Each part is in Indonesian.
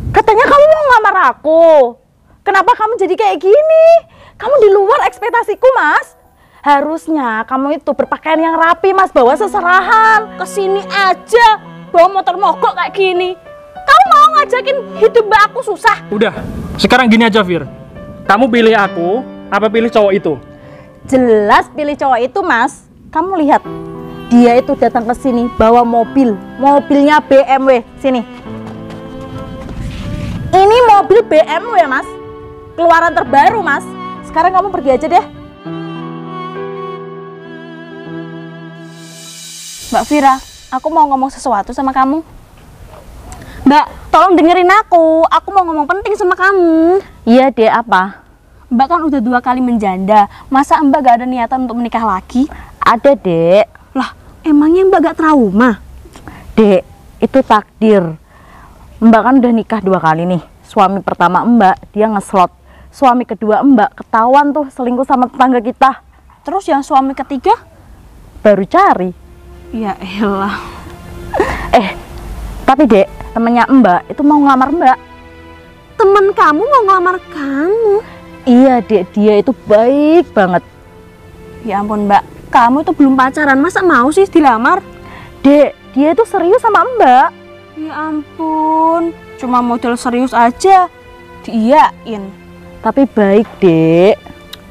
Katanya kamu mau ngelamar aku. Kenapa kamu jadi kayak gini? Kamu di luar ekspektasiku, Mas. Harusnya kamu itu berpakaian yang rapi, Mas, bawa seserahan. Kesini aja bawa motor mogok kayak gini. Kamu mau ngajakin hidup mbak aku susah? Udah, sekarang gini aja, Fir. Kamu pilih aku, apa pilih cowok itu? Jelas pilih cowok itu, Mas. Kamu lihat, dia itu datang ke sini bawa mobil. Mobilnya BMW. Sini. Ini mobil BMW, Mas. Keluaran terbaru, Mas. Sekarang kamu pergi aja deh. Mbak Fira, aku mau ngomong sesuatu sama kamu. Mbak, tolong dengerin aku. Aku mau ngomong penting sama kamu. Iya, Dek, apa? Mbak kan udah 2 kali menjanda. Masa Mbak gak ada niatan untuk menikah lagi? Ada, Dek. Lah, emangnya Mbak gak trauma? Dek, itu takdir. Mbak kan udah nikah 2 kali nih. Suami pertama Mbak, dia ngeslot. Suami kedua Mbak, ketahuan tuh selingkuh sama tetangga kita. Terus yang suami ketiga? Baru cari. Ya elah. Tapi Dek, temennya Mbak itu mau ngelamar Mbak. Temen kamu mau ngelamar kamu? Iya, Dek, dia itu baik banget. Ya ampun Mbak, kamu itu belum pacaran, masa mau sih dilamar? Dek, dia itu serius sama Mbak. Ya ampun, cuma model serius aja diiyain. Tapi baik, Dek.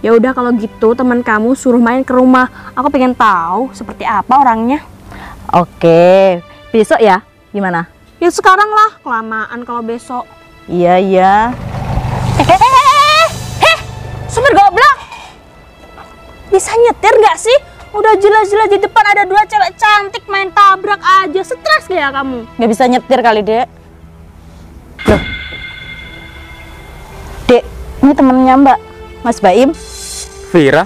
Ya udah kalau gitu teman kamu suruh main ke rumah. Aku pengen tahu seperti apa orangnya. Oke, besok ya? Gimana? Ya sekarang lah, kelamaan kalau besok. Iya, iya. Sumber goblok. Bisa nyetir nggak sih? Udah jelas-jelas di depan ada 2 cewek cantik main tabrak aja. Stres gak ya kamu? Nggak bisa nyetir kali, Dek. Loh. Dek, ini temennya Mbak, Mas Baim. Fira?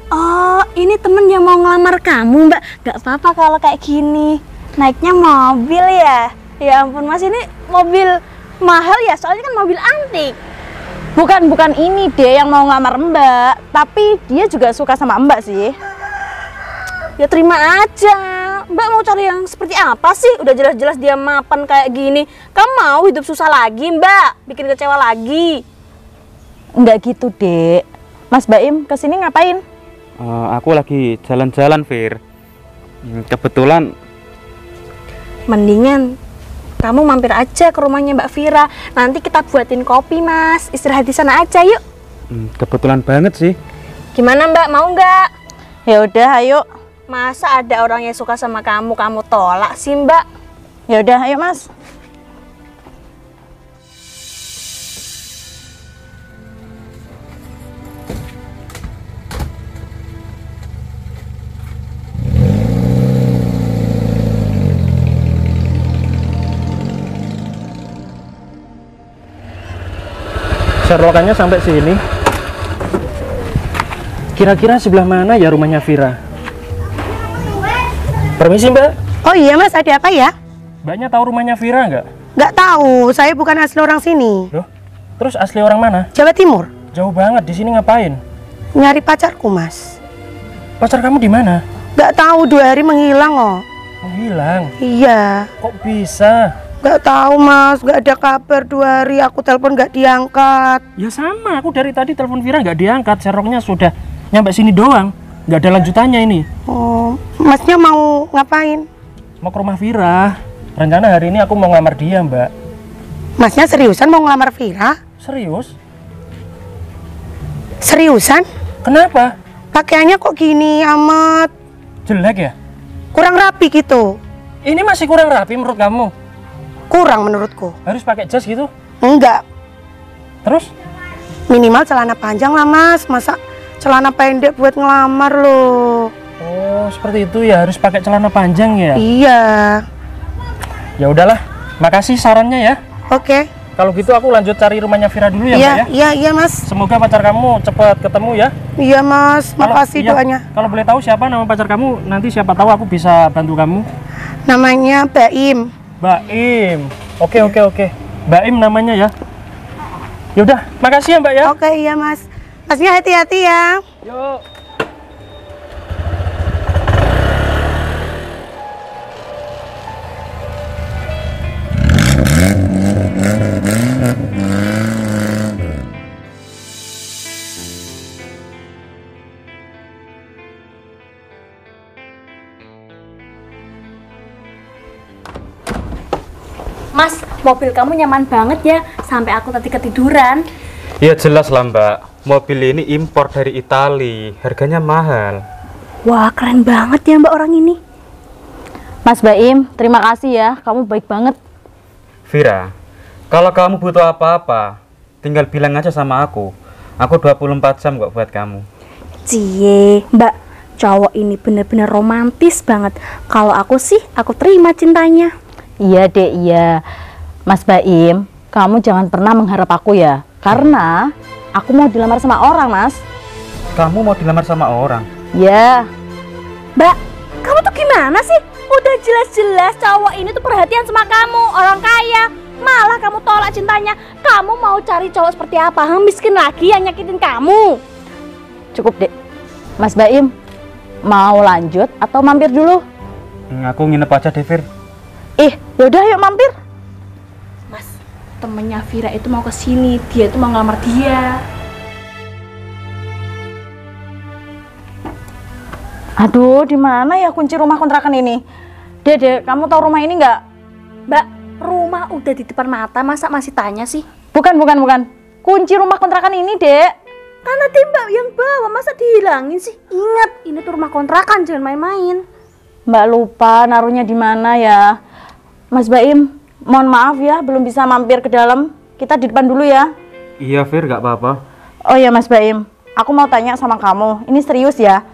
Oh, ini temen yang mau ngelamar kamu, Mbak. Gak apa-apa kalau kayak gini. Naiknya mobil ya? Ya ampun, Mas, ini mobil mahal ya? Soalnya kan mobil antik. Bukan ini deh yang mau ngelamar Mbak, tapi dia juga suka sama Mbak sih. Ya terima aja. Mbak mau cari yang seperti apa sih? Udah jelas-jelas dia mapan kayak gini. Kamu mau hidup susah lagi, Mbak? Bikin kecewa lagi? Enggak gitu, Dek. Mas Baim kesini ngapain? Aku lagi jalan-jalan, Fir. Kebetulan. Mendingan kamu mampir aja ke rumahnya Mbak Fira. Nanti kita buatin kopi, Mas. Istirahat di sana aja, yuk. Kebetulan banget sih. Gimana, Mbak? Mau nggak? Ya udah, ayo. Masa ada orang yang suka sama kamu tolak sih, Mbak? Ya udah, ayo, Mas. Serlokannya sampai sini. Kira-kira sebelah mana ya rumahnya Fira? Permisi, Mbak. Oh iya Mas, ada apa ya? Mbaknya tahu rumahnya Fira nggak? Nggak tahu, saya bukan asli orang sini. Loh, terus asli orang mana? Jawa Timur. Jauh banget, di sini ngapain? Nyari pacarku Mas. Pacar kamu di mana? Nggak tahu, 2 hari menghilang oh. Menghilang. Iya. Kok bisa? Nggak tahu Mas, nggak ada kabar 2 hari. Aku telepon nggak diangkat. Ya sama, aku dari tadi telepon Fira nggak diangkat. Seroknya sudah nyampe sini doang. Nggak ada lanjutannya ini. Oh, Masnya mau ngapain? Mau ke rumah Fira. Rencana hari ini aku mau ngelamar dia, Mbak. Masnya seriusan mau ngelamar Vira? Serius? Seriusan? Kenapa? Pakaiannya kok gini amat? Jelek ya? Kurang rapi gitu. Ini masih kurang rapi menurut kamu? Kurang menurutku. Harus pakai jas gitu? Enggak. Terus? Minimal celana panjang lah Mas. Masa celana pendek buat ngelamar loh. Oh, seperti itu ya, harus pakai celana panjang ya? Iya. Ya udahlah, makasih sarannya ya. Oke. Kalau gitu aku lanjut cari rumahnya Fira dulu ya, Iya, Mbak ya. iya Mas. Semoga pacar kamu cepat ketemu ya. Iya Mas, makasih iya, doanya. Kalau boleh tahu siapa nama pacar kamu, nanti siapa tahu aku bisa bantu kamu. Namanya Baim. Baim. Oke. Baim namanya ya. Yaudah, makasih ya Mbak ya. Oke, iya Mas. Masnya hati-hati ya. Yuk. mobil kamu nyaman banget ya, sampai aku tadi ketiduran. Ya jelas lah Mbak, mobil ini impor dari Itali, harganya mahal. Wah, keren banget ya Mbak orang ini. Mas Baim, terima kasih ya, kamu baik banget. Vira, kalau kamu butuh apa-apa, tinggal bilang aja sama aku 24 jam kok buat kamu. Cie, Mbak, cowok ini bener-bener romantis banget. Kalau aku sih, aku terima cintanya. Iya dek, iya. Mas Baim, kamu jangan pernah mengharap aku ya, karena aku mau dilamar sama orang, Mas. Kamu mau dilamar sama orang? Ya. Mbak, kamu tuh gimana sih? Udah jelas-jelas cowok ini tuh perhatian sama kamu, orang kaya. Malah kamu tolak cintanya. Kamu mau cari cowok seperti apa? Miskin lagi yang nyakitin kamu. Cukup dek. Mas Baim, mau lanjut atau mampir dulu? Aku nginep aja deh, Vir. Yaudah yuk mampir. Mas, temennya Vira itu mau kesini. Dia tuh mau ngelamar dia. Aduh, di mana ya kunci rumah kontrakan ini? Dek, kamu tahu rumah ini nggak? Mbak, rumah udah di depan mata, masa masih tanya sih? Bukan. Kunci rumah kontrakan ini, Dek. Kan tadi Mbak yang bawa, masa dihilangin sih? Ingat, ini tuh rumah kontrakan, jangan main-main. Mbak lupa naruhnya di mana ya. Mas Baim, mohon maaf ya, belum bisa mampir ke dalam. Kita di depan dulu ya. Iya, Vir, gak apa-apa. Oh ya Mas Baim, aku mau tanya sama kamu. Ini serius ya.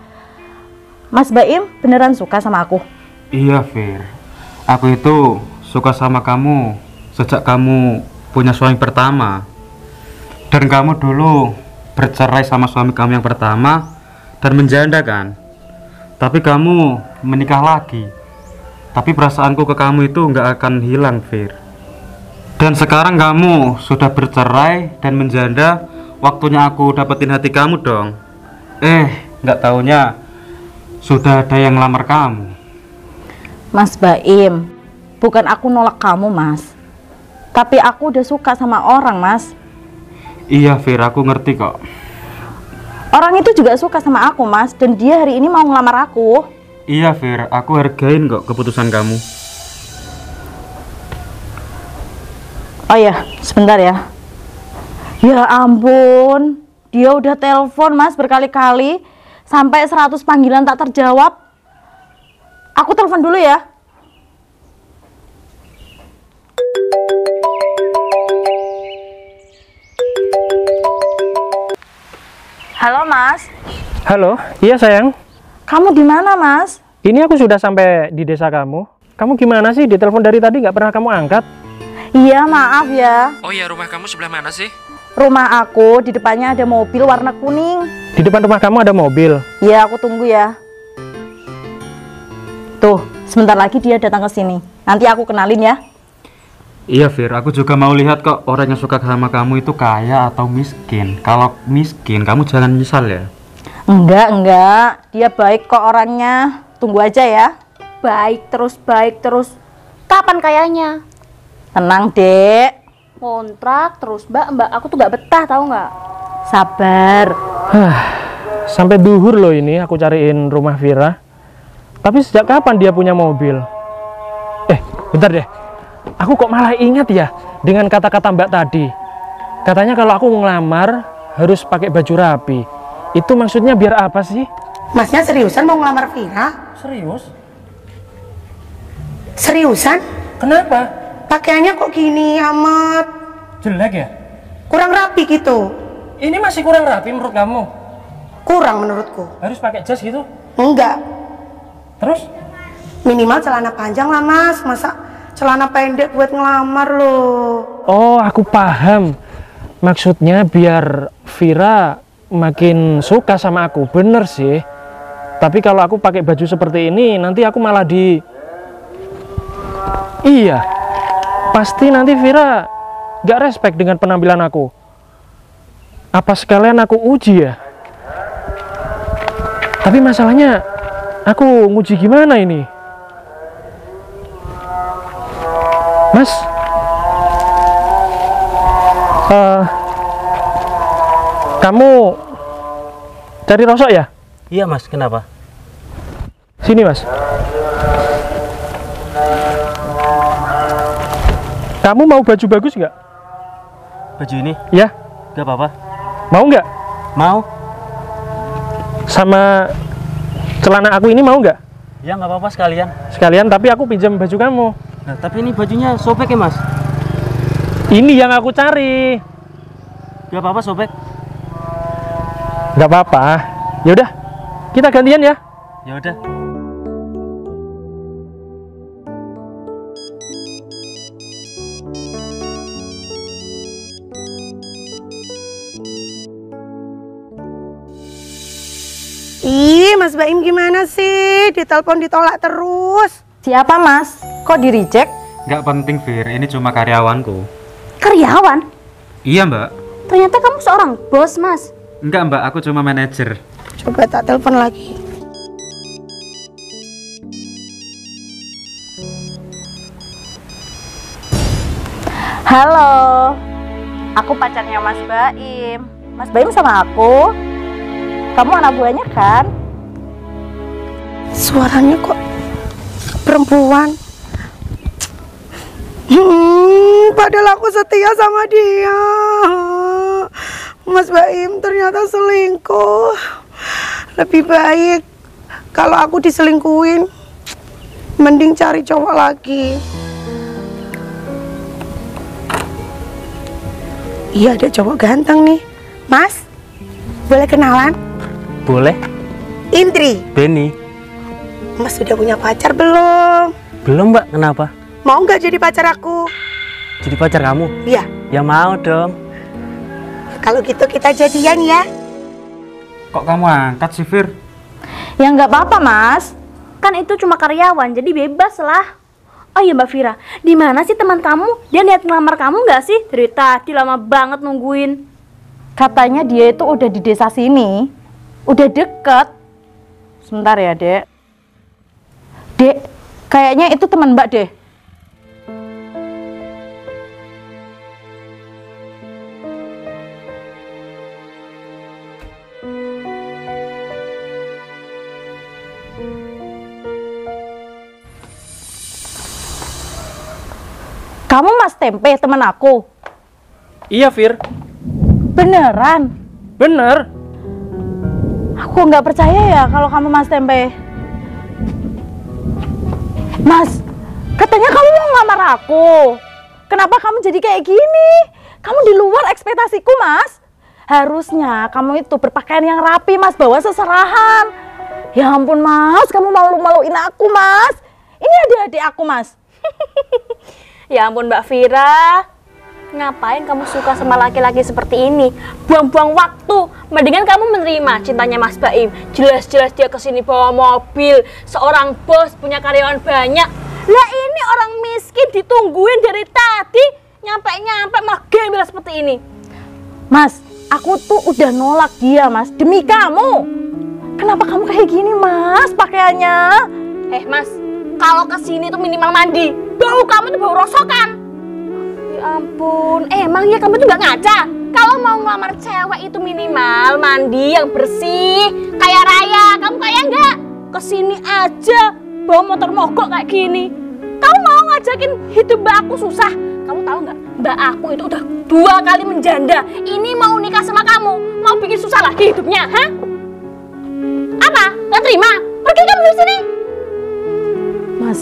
Mas Baim beneran suka sama aku? Iya, Vir. Aku itu suka sama kamu sejak kamu punya suami pertama. Dan kamu dulu bercerai sama suami kamu yang pertama dan menjanda kan. Tapi kamu menikah lagi. Tapi perasaanku ke kamu itu nggak akan hilang, Vir. Dan sekarang kamu sudah bercerai dan menjanda, waktunya aku dapetin hati kamu dong. Nggak taunya sudah ada yang ngelamar kamu. Mas Baim, bukan aku nolak kamu, Mas. Tapi aku udah suka sama orang, Mas. Iya, Vir, aku ngerti kok. Orang itu juga suka sama aku, Mas. Dan dia hari ini mau ngelamar aku. Iya, Vir, aku hargain kok keputusan kamu. Oh ya, sebentar ya. Ya ampun, dia udah telepon, Mas, berkali-kali. Sampai 100 panggilan tak terjawab. Aku telepon dulu ya. Halo Mas. Halo, iya sayang. Kamu di mana Mas? Ini aku sudah sampai di desa kamu. Kamu gimana sih? Ditelepon dari tadi nggak pernah kamu angkat. Iya maaf ya. Oh iya, rumah kamu sebelah mana sih? Rumah aku di depannya ada mobil warna kuning. Di depan rumah kamu ada mobil. Iya, aku tunggu ya. Tuh, sebentar lagi dia datang ke sini. Nanti aku kenalin ya. Iya, Vir, aku juga mau lihat kok orang yang suka sama kamu itu kaya atau miskin. Kalau miskin, kamu jangan nyesal ya. Enggak. Dia baik kok orangnya. Tunggu aja ya. Baik terus. Kapan kayaknya? Tenang, Dek. Kontrak terus, Mbak, aku tuh gak betah, tahu nggak? Sabar. Sampai duhur loh ini aku cariin rumah Vira. Tapi sejak kapan dia punya mobil? Bentar deh. Aku kok malah ingat ya dengan kata-kata Mbak tadi. Katanya kalau aku ngelamar harus pakai baju rapi. Itu maksudnya biar apa sih? Masnya seriusan mau ngelamar Vira? Serius? Seriusan? Kenapa? Pakaiannya kok gini amat? Jelek ya? Kurang rapi gitu. Ini masih kurang rapi menurut kamu? Kurang menurutku. Harus pakai jas gitu? Enggak. Terus? Minimal celana panjang lah Mas. Masa celana pendek buat ngelamar loh. Oh, aku paham. Maksudnya biar Vira makin suka sama aku. Bener sih. Tapi kalau aku pakai baju seperti ini, nanti aku malah Iya. Pasti nanti Vira gak respect dengan penampilan aku. Apa sekalian aku uji ya? Tapi masalahnya aku nguji gimana ini? Mas, kamu cari rosok ya? Iya Mas, kenapa? Sini Mas. Kamu mau baju bagus nggak? Baju ini? Ya, Gak apa-apa. mau nggak? Mau? Sama celana aku ini mau nggak? Ya nggak apa-apa sekalian. Sekalian, tapi aku pinjam baju kamu. Nah, tapi ini bajunya sobek ya mas? Ini yang aku cari. Gak apa-apa sobek. Nggak apa-apa. Ya udah, kita gantian ya. Ya udah. Ih, Mas Baim gimana sih? Ditelepon ditolak terus. Siapa mas? Kok di reject? Nggak penting, Fir. Ini cuma karyawanku. Karyawan? Iya, Mbak. Ternyata kamu seorang bos, Mas. Enggak, Mbak. Aku cuma manajer. Coba tak telepon lagi. Halo, aku pacarnya Mas Baim. Mas Baim sama aku. Kamu anak buahnya kan? Suaranya kok perempuan. Padahal aku setia sama dia. Mas Baim ternyata selingkuh. Lebih baik kalau aku diselingkuhin, mending cari cowok lagi. Iya, ada cowok ganteng nih. Mas, boleh kenalan? Boleh. Indri, Benny. Mas sudah punya pacar belum? Belum mbak, kenapa? Mau nggak jadi pacar aku? Jadi pacar kamu? Iya. Ya mau dong. Kalau gitu kita jadian ya. Kok kamu angkat sih, Fir? Ya nggak apa-apa mas. Kan itu cuma karyawan, jadi bebas lah. Oh iya Mbak Vira, di mana sih teman kamu? Dia niat ngelamar kamu nggak sih? Dari tadi lama banget nungguin. Katanya dia itu udah di desa sini. Udah deket. Sebentar ya dek. Dek, kayaknya itu teman mbak deh. Kamu Mas Tempe, teman aku? Iya, Fir. Beneran? Bener. Aku nggak percaya ya kalau kamu Mas Tempe. Mas, katanya kamu mau ngelamar aku. Kenapa kamu jadi kayak gini? Kamu di luar ekspektasiku, Mas. Harusnya kamu itu berpakaian yang rapi, Mas. Bawa seserahan. Ya ampun, Mas. Kamu malu-maluin aku, Mas. Ini adik-adik aku, Mas. Ya ampun Mbak Vira, ngapain kamu suka sama laki-laki seperti ini? Buang-buang waktu. Mendingan kamu menerima cintanya Mas Baim. Jelas-jelas dia kesini bawa mobil, seorang bos, punya karyawan banyak. Lah ini orang miskin ditungguin dari tadi, nyampe-nyampe malah gembel seperti ini. Mas, aku tuh udah nolak dia, Mas, demi kamu. Kenapa kamu kayak gini, Mas, pakaiannya? Mas, kalau kesini tuh minimal mandi. Bau kamu tuh bau rosokan. Ya ampun, emang ya kamu tuh gak ngaca? Kalau mau ngelamar cewek itu minimal mandi yang bersih, kayak Raya. Kamu kayak enggak? Kesini aja bawa motor mogok kayak gini. Kamu mau ngajakin hidup mbak aku susah? Kamu tahu nggak? Mbak aku itu udah 2 kali menjanda. Ini mau nikah sama kamu, mau bikin susah lagi hidupnya, hah? Apa? Gak terima? Pergi kamu dari sini. Mas,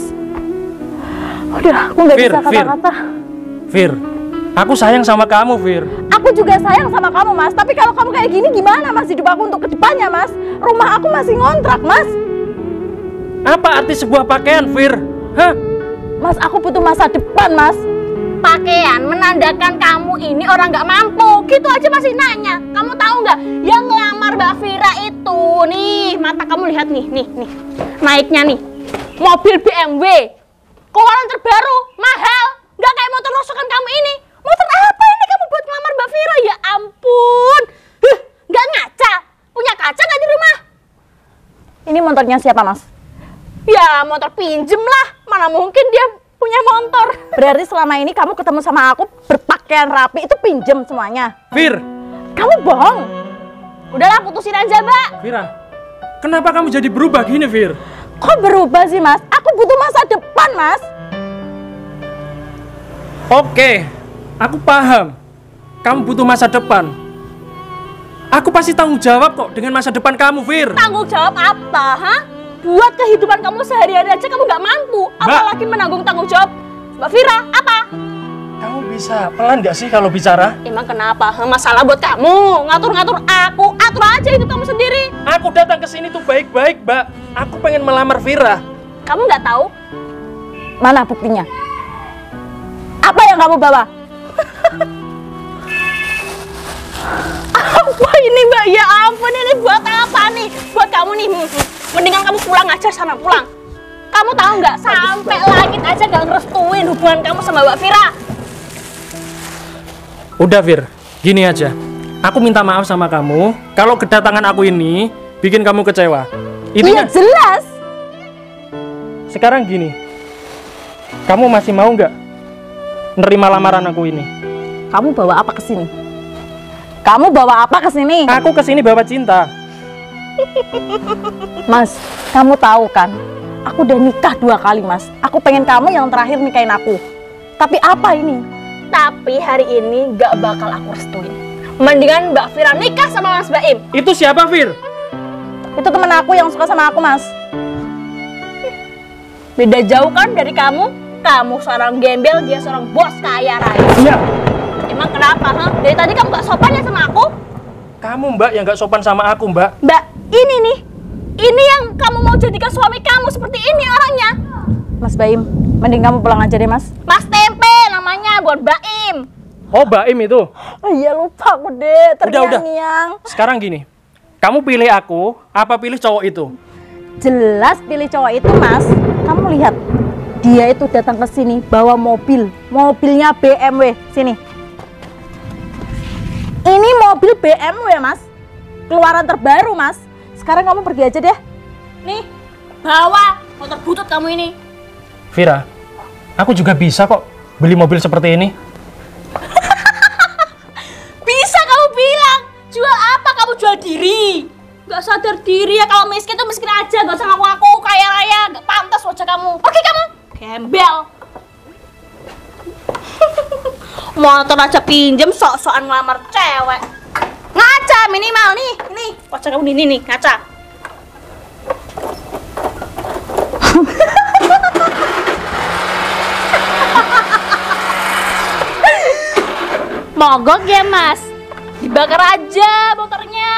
udah aku nggak bisa kata-kata. Fir, aku sayang sama kamu, Fir. Aku juga sayang sama kamu, Mas. Tapi kalau kamu kayak gini gimana, Mas? Hidup aku untuk kedepannya, Mas. Rumah aku masih ngontrak, Mas. Apa arti sebuah pakaian, Fir? Hah? Mas, aku butuh masa depan, Mas. Pakaian menandakan kamu ini orang nggak mampu. Gitu aja masih nanya. Kamu tahu nggak? Yang ngelamar Mbak Vira itu, nih mata kamu lihat nih, naiknya nih. Mobil BMW, keluaran terbaru, mahal, nggak kayak motor rosokan kamu ini. Motor apa ini kamu buat ngelamar Mbak Vira? Ya ampun, nggak ngaca, punya kaca nggak di rumah? Ini motornya siapa, Mas? Ya motor pinjem lah, mana mungkin dia punya motor. Berarti selama ini kamu ketemu sama aku berpakaian rapi itu pinjem semuanya. Fir, Kamu bohong. Udahlah putusin aja Mbak. Vira, kenapa kamu jadi berubah gini, Fir? Kok berubah sih, Mas? Aku butuh masa depan, Mas. Oke, aku paham. Kamu butuh masa depan. Aku pasti tanggung jawab kok dengan masa depan kamu, Fir. Tanggung jawab apa, ha? Buat kehidupan kamu sehari-hari aja kamu nggak mampu. Apalagi menanggung tanggung jawab Mbak Vira, apa? Kamu bisa pelan nggak sih kalau bicara? Emang kenapa? Masalah buat kamu. Ngatur-ngatur aku. Atur aja itu kamu sendiri. Aku datang ke sini tuh baik-baik, Mbak. Aku pengen melamar Vira. Kamu nggak tahu? Mana buktinya? Apa yang kamu bawa? Apa ini Mbak? Ya ampun, ini buat apa nih? Buat kamu nih. Mendingan kamu pulang aja sana, pulang. Kamu tahu nggak? Sampai langit aja nggak ngerestuin hubungan kamu sama Mbak Vira. Udah, Fir. Gini aja. Aku minta maaf sama kamu kalau kedatangan aku ini bikin kamu kecewa. Iya jelas. Sekarang gini. Kamu masih mau nggak nerima lamaran aku ini? Kamu bawa apa ke sini? Kamu bawa apa ke sini? Aku ke sini bawa cinta. Mas, kamu tahu kan? Aku udah nikah 2 kali, Mas. Aku pengen kamu yang terakhir nikahin aku. Tapi apa ini? Tapi hari ini nggak bakal aku restuin. Mendingan Mbak Vira nikah sama Mas Baim. Itu siapa, Fir? Itu temen aku yang suka sama aku, Mas. Beda jauh kan dari kamu? Kamu seorang gembel, dia seorang bos kaya raya. Iya. Emang kenapa, ha? Dari tadi kamu gak sopan ya sama aku? Kamu, Mbak, yang nggak sopan sama aku, Mbak. Mbak, ini nih. Ini yang kamu mau jadikan suami kamu, seperti ini orangnya. Mas Baim, mending kamu pulang aja deh, Mas. Mas Tempe namanya, bukan Baim. Oh, Baim itu. Oh iya, lupa aku deh. Udah. Terngiang-ngiang. Sekarang gini. Kamu pilih aku, apa pilih cowok itu? Jelas pilih cowok itu, Mas. Kamu lihat. Dia itu datang ke sini bawa mobil. Mobilnya BMW. Sini. Ini mobil BMW, Mas. Keluaran terbaru, Mas. Sekarang kamu pergi aja deh. Nih, bawa motor butut kamu ini. Vira, aku juga bisa kok beli mobil seperti ini. Bisa kamu bilang. Jual apa? Kamu jual diri. Gak sadar diri ya, kalau miskin tuh miskin aja. Gak usah ngaku-ngaku kaya raya. Gak pantas wajah kamu. Pergi kamu. Gembel. Motor aja pinjem, sok-sokan ngelamar cewek. Ngaca minimal nih. Nih, wajah kamu ini nih, ngaca. Mogok ya, Mas? Dibakar aja motornya.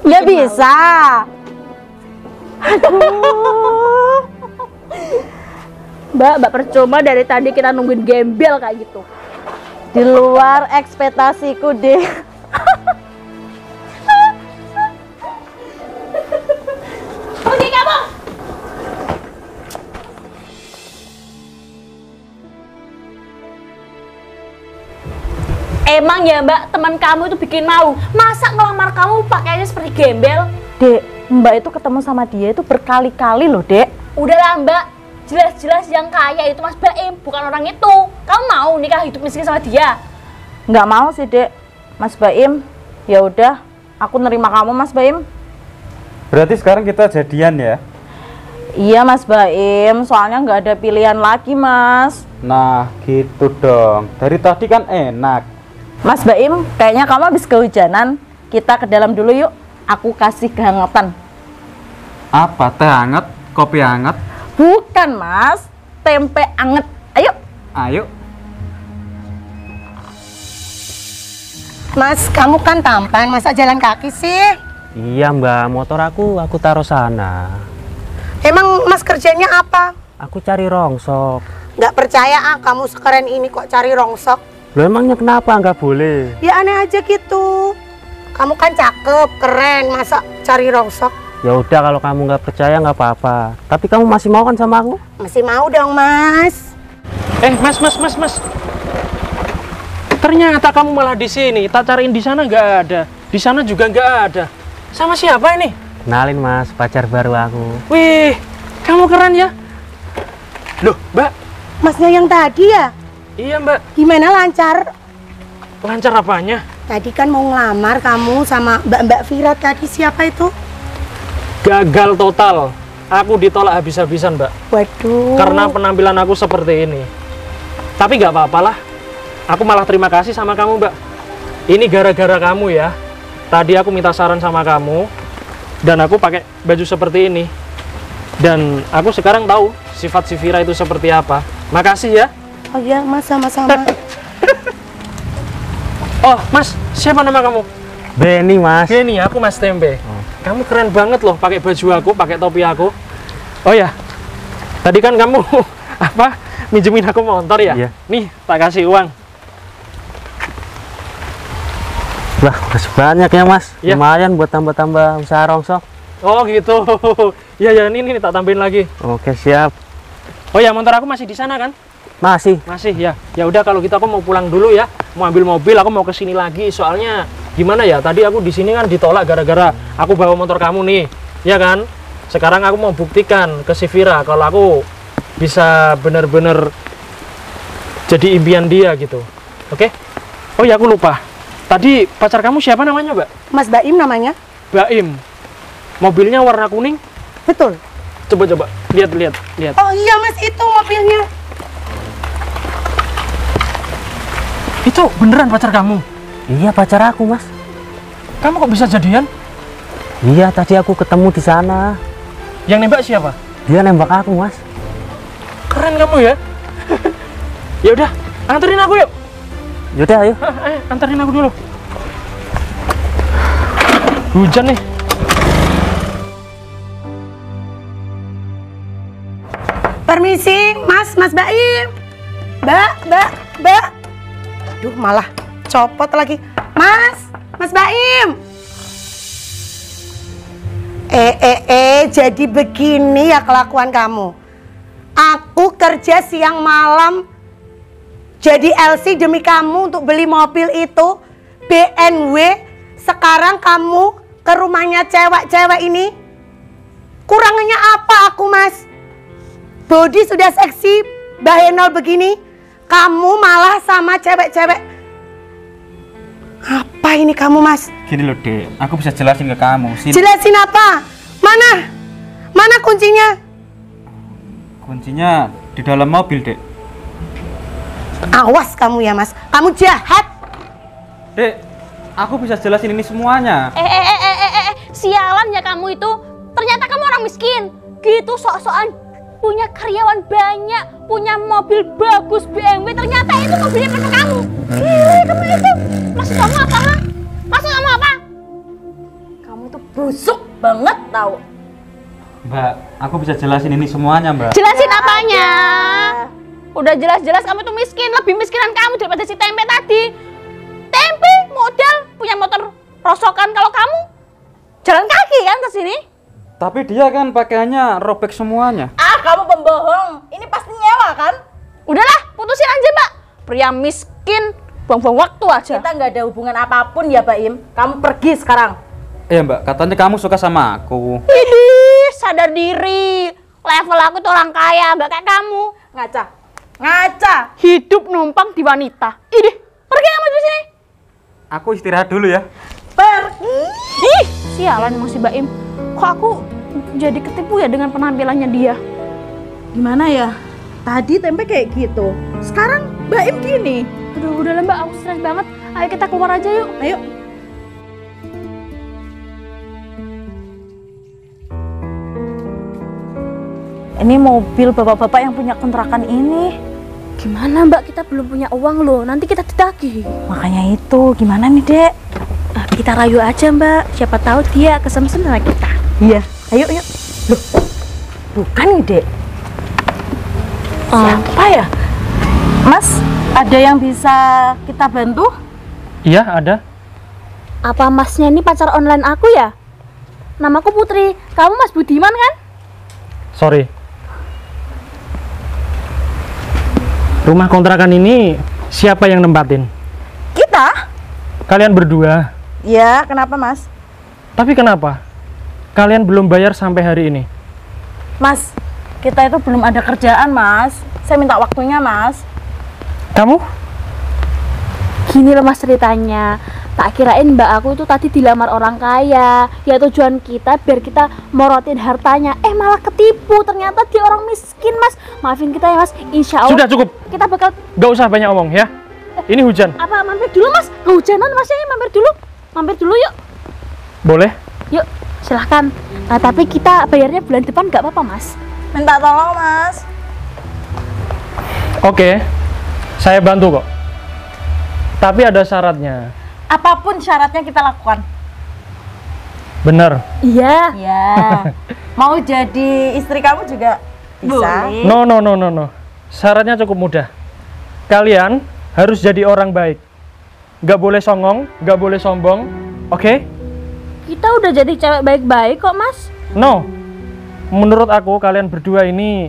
Nggak bisa. Aduh. Mbak percuma dari tadi kita nungguin gembel kayak gitu. Di luar ekspektasiku deh. Pergi kamu. Emang ya Mbak, teman kamu itu bikin malu. Masa ngelamar kamu pakaiannya seperti gembel? Dek, Mbak itu ketemu sama dia itu berkali-kali loh, Dek. Udahlah Mbak, jelas-jelas yang kaya itu Mas Baim, bukan orang itu. Kamu mau nikah hidup miskin sama dia? Nggak mau sih, Dek. Mas Baim, ya udah, aku nerima kamu, Mas Baim. Berarti sekarang kita jadian ya? Iya, Mas Baim, soalnya nggak ada pilihan lagi, Mas. Nah, gitu dong. Dari tadi kan enak. Mas Baim, kayaknya kamu habis kehujanan. Kita ke dalam dulu yuk. Aku kasih kehangatan. Apa? Teh hangat? Kopi hangat? Bukan, Mas. Tempe anget. Ayo. Ayo. Mas, kamu kan tampan, masa jalan kaki sih? Iya Mbak, motor aku taruh sana. Emang Mas kerjanya apa? Aku cari rongsok. Nggak percaya kamu sekeren ini kok cari rongsok. Loh emangnya kenapa nggak boleh? Ya aneh aja gitu. Kamu kan cakep, keren, masa cari rongsok? Ya udah kalau kamu nggak percaya nggak apa-apa. Tapi kamu masih mau kan sama aku? Masih mau dong, Mas. Mas. Ternyata kamu malah di sini. Tak cariin di sana nggak ada. Di sana juga nggak ada. Sama siapa ini? Kenalin Mas, pacar baru aku. Wih, kamu keren ya. Loh, Mbak. Masnya yang tadi ya? Iya, Mbak. Gimana lancar? Lancar apanya? Tadi kan mau ngelamar kamu sama Mbak Vira tadi, siapa itu? Gagal total. aku ditolak habis-habisan, Mbak. Waduh. Karena penampilan aku seperti ini. Tapi nggak apa-apalah. Aku malah terima kasih sama kamu, Mbak. Ini gara-gara kamu ya. Tadi aku minta saran sama kamu, dan aku pakai baju seperti ini. Dan aku sekarang tahu sifat si Vira itu seperti apa. Makasih ya. Oh iya, Mas, sama-sama. Oh, Mas, siapa nama kamu? Benny, Mas. Benny, aku Mas Tempe. Kamu keren banget loh, pakai baju aku, pakai topi aku. Oh ya, tadi kan kamu apa minjemin aku motor ya? Iya. Nih, tak kasih uang. Wah, makasih banyak ya, Mas. Iya. Lumayan buat tambah-tambah usaha rongsok. Oh gitu. Iya ya, ini tak tambahin lagi. Oke, siap. Oh ya, motor aku masih di sana kan? Masih. Masih ya. Ya udah kalau gitu aku mau pulang dulu ya. Mau ambil mobil, aku mau ke sini lagi. Soalnya gimana ya? Tadi aku di sini kan ditolak gara-gara aku bawa motor kamu nih. Ya kan? Sekarang aku mau buktikan ke si Vira kalau aku bisa bener-bener jadi impian dia gitu. Oke? Oh ya, aku lupa. Tadi pacar kamu siapa namanya, Mbak? Mas Baim namanya? Baim. Mobilnya warna kuning. Betul. Coba lihat. Oh iya, Mas, itu mobilnya. Itu beneran pacar kamu? Iya, pacar aku, Mas. Kamu kok bisa jadian? Iya, tadi aku ketemu di sana. Yang nembak siapa? Dia nembak aku, Mas. Keren kamu ya. Ya udah, anterin aku yuk. Yaudah, ayo. Anterin aku dulu. Hujan nih. Permisi, Mas Baim. Mbak. Aduh, malah copot lagi. Mas Baim. Jadi begini ya kelakuan kamu. Aku kerja siang malam jadi LC demi kamu untuk beli mobil itu BMW. Sekarang kamu ke rumahnya cewek-cewek ini. Kurangannya apa aku, Mas? Body sudah seksi, bahenol begini. Kamu malah sama cewek-cewek. Apa ini kamu, Mas? Gini loh, Dek. Aku bisa jelasin ke kamu. Sini. Jelasin apa? Mana kuncinya? Kuncinya di dalam mobil, Dek. Awas kamu ya, Mas. Kamu jahat. Dek, aku bisa jelasin ini semuanya. Sialan ya kamu itu. Ternyata kamu orang miskin. Gitu sok-sokan punya karyawan banyak, punya mobil bagus BMW, ternyata itu mobilnya pacar kamu. Kamu itu maksud kamu apa, ha? Maksud kamu apa? Kamu itu busuk banget tahu. Mbak, aku bisa jelasin ini semuanya, Mbak. Jelasin apanya? Udah jelas-jelas kamu tuh miskin, lebih miskinan kamu daripada si Tempe tadi. Tempe modal punya motor rosokan, kalau kamu jalan kaki kan ke sini. Tapi dia kan pakaiannya robek semuanya. Kamu pembohong. Ini pasti nyewa kan? Udahlah, putusin aja, Mbak. Pria miskin, buang-buang waktu aja. Kita nggak ada hubungan apapun ya, Baim. Kamu pergi sekarang. Iya, Mbak, katanya kamu suka sama aku. Idih, sadar diri. Level aku tuh orang kaya, nggak kayak kamu. Ngaca. Hidup numpang di wanita. Idih, pergi kamu dari sini. Aku istirahat dulu ya. Pergi. Ih, sialan emang si Baim. Kok aku jadi ketipu ya dengan penampilannya dia? Gimana ya? Tadi Tempe kayak gitu. Sekarang Baim gini. Aduh, udahlah Mbak, aku stres banget. Ayo kita keluar aja yuk. Ayo. Ini mobil bapak-bapak yang punya kontrakan ini. Gimana Mbak, kita belum punya uang loh. Nanti kita ditagih. Makanya itu, gimana nih, Dek? Kita rayu aja Mbak. Siapa tahu dia kesemsem sama kita. Iya, ayo. Loh, bukan nih, Dek. Siapa ya? Mas, ada yang bisa kita bantu? Iya, ada. Apa masnya ini pacar online aku ya? Namaku Putri. Kamu Mas Budiman kan? Sorry. Rumah kontrakan ini siapa yang nempatin? Kita? Kalian berdua. Ya, kenapa, Mas? Tapi kenapa? Kalian belum bayar sampai hari ini? Mas, kita itu belum ada kerjaan, Mas. Saya minta waktunya, Mas. Kamu? Gini loh Mas ceritanya. Tak kirain mbak aku itu tadi dilamar orang kaya. Ya tujuan kita biar kita morotin hartanya. Malah ketipu. Ternyata dia orang miskin, Mas. Maafin kita ya, Mas. Insya Allah. Sudah cukup. Kita bakal. Gak usah banyak omong ya. Ini hujan. Apa mampir dulu, Mas? Kehujanan, Mas, ya mampir dulu. Mampir dulu yuk. Boleh? Yuk, silahkan. Tapi kita bayarnya bulan depan nggak apa-apa, Mas. Minta tolong, Mas. Oke, saya bantu kok. Tapi ada syaratnya. Apapun syaratnya kita lakukan. Bener? Iya. Ya. Mau jadi istri kamu juga bisa. Boleh. No. Syaratnya cukup mudah. Kalian harus jadi orang baik. Gak boleh songong, gak boleh sombong. Oke? Kita udah jadi cewek baik-baik kok, Mas. No. Menurut aku kalian berdua ini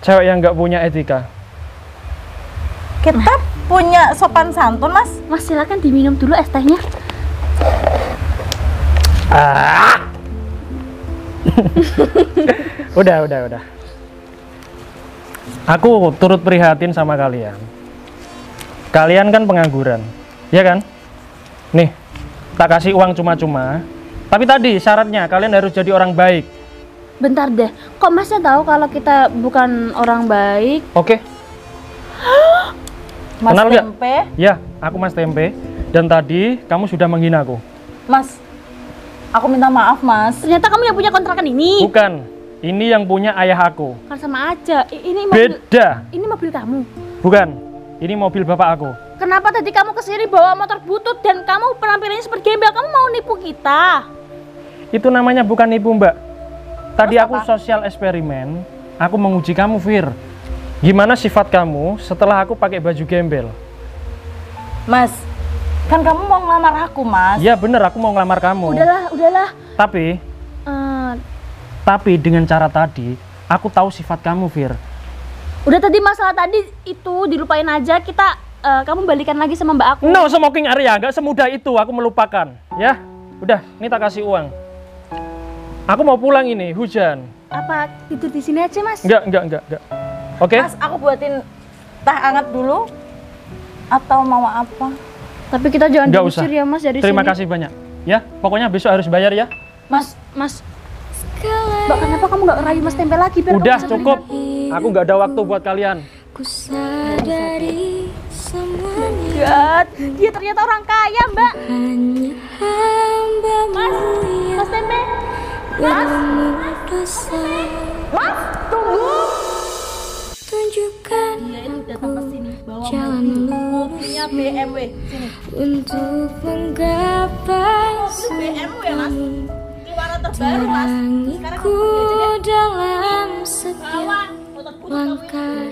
cewek yang gak punya etika. Kita punya sopan santun, Mas. Mas, silakan diminum dulu es tehnya. Udah. Aku turut prihatin sama kalian. Kalian kan pengangguran, ya kan? Nih, tak kasih uang cuma-cuma. Tapi tadi syaratnya kalian harus jadi orang baik. Bentar deh, kok Masnya tahu kalau kita bukan orang baik? Oke? Mas Kenal nggak? Tempe. Ya, aku Mas Tempe. Dan tadi kamu sudah menghina aku. Mas, aku minta maaf, Mas. Ternyata kamu yang punya kontrakan ini. Bukan, ini yang punya ayah aku. Kan sama aja. Ini mobil. Beda. Ini mobil kamu. Bukan, ini mobil bapak aku. Kenapa tadi kamu kesini bawa motor butut dan kamu penampilannya seperti gembel? Kamu mau nipu kita? Itu namanya bukan nipu, Mbak. Tadi Terus aku apa? sosial eksperimen. Aku menguji kamu, Fir. Gimana sifat kamu setelah aku pakai baju gembel? Mas, kan kamu mau ngelamar aku, Mas. Iya bener, aku mau ngelamar kamu. Udahlah. Tapi dengan cara tadi, aku tahu sifat kamu, Fir. Udah tadi masalah tadi itu dilupain aja. Kita kamu balikan lagi sama mbak aku. No smoking area, nggak semudah itu aku melupakan. Ya, udah, ini tak kasih uang. Aku mau pulang ini, hujan. Apa tidur di sini aja, Mas? Enggak. Oke? Mas, aku buatin teh hangat dulu. Atau mau apa? Tapi kita jangan Nggak usah. diusir ya, Mas, dari Terima sini. kasih banyak. Ya, pokoknya besok harus bayar ya. Mas. Mbak, kenapa kamu nggak ngerayu Mas Tempe lagi? Biar Udah kamu bisa cukup. Aku nggak ada waktu buat kalian. Ku sadari semuanya God, dia ternyata orang kaya, Mbak. hanya hambamu yang Mas Tempe. berdosa. Mas, tunggu. Tunjukkan Dia itu datang ke sini bawa jalan lurus mobilnya BMW. Sini. untuk menggapai BMW ya, Mas. Keluaran terbaru, Mas. Sekarang terangiku kamu pergi aja deh. dalam setiap Bawa motor putih kamu ini. langkah